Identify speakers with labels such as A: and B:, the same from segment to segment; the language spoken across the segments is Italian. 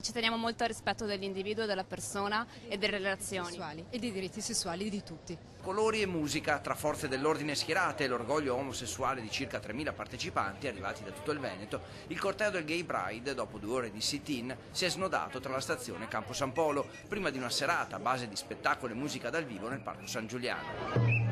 A: Ci teniamo molto al rispetto dell'individuo, della persona e delle relazioni.
B: Sessuali e dei diritti sessuali di tutti.
C: Colori e musica tra forze dell'ordine schierate e l'orgoglio omosessuale di circa 3.000 partecipanti arrivati da tutto il Veneto, il corteo del Gay Pride, dopo 2 ore di sit-in, si è snodato tra la stazione Campo San Polo, prima di una serata a base di spettacolo e musica dal vivo nel Parco San Giuliano.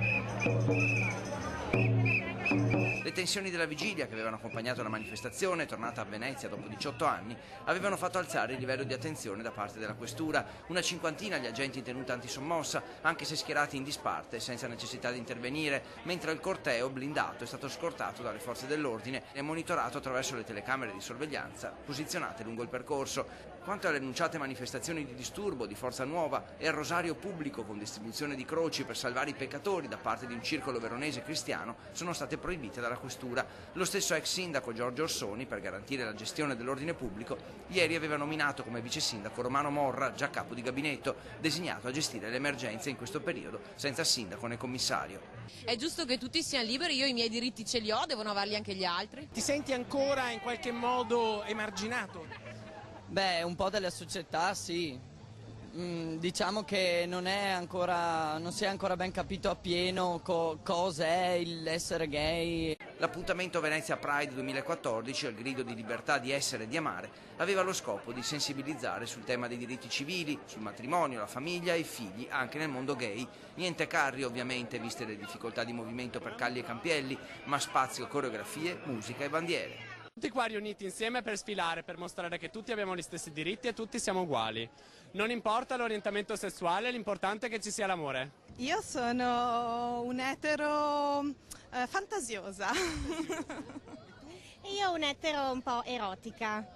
C: Le tensioni della vigilia che avevano accompagnato la manifestazione, tornata a Venezia dopo 18 anni, avevano fatto alzare il livello di attenzione da parte della questura. Una cinquantina gli agenti in tenuta antisommossa, anche se schierati in disparte, senza necessità di intervenire, mentre il corteo blindato è stato scortato dalle forze dell'ordine e monitorato attraverso le telecamere di sorveglianza posizionate lungo il percorso. Quanto alle annunciate manifestazioni di disturbo di Forza Nuova e al rosario pubblico con distribuzione di croci per salvare i peccatori da parte di un circolo veronese cristiano, sono state proibite dalla questura. Lo stesso ex sindaco Giorgio Orsoni, per garantire la gestione dell'ordine pubblico, ieri aveva nominato come vice sindaco Romano Morra, già capo di gabinetto, designato a gestire le emergenze in questo periodo, senza sindaco né commissario.
D: È giusto che tutti siano liberi, io i miei diritti ce li ho, devono averli anche gli altri.
E: Ti senti ancora in qualche modo emarginato?
F: Beh, un po' della società sì. Diciamo che non si è ancora ben capito appieno cos'è l'essere gay.
C: L'appuntamento Venezia Pride 2014, al grido di libertà di essere e di amare, aveva lo scopo di sensibilizzare sul tema dei diritti civili, sul matrimonio, la famiglia e i figli, anche nel mondo gay. Niente carri ovviamente, viste le difficoltà di movimento per Calli e Campielli, ma spazio, coreografie, musica e bandiere.
E: Tutti qua riuniti insieme per sfilare, per mostrare che tutti abbiamo gli stessi diritti e tutti siamo uguali. Non importa l'orientamento sessuale, l'importante è che ci sia l'amore.
G: Io sono un etero fantasiosa.
H: Io un etero un po' erotica.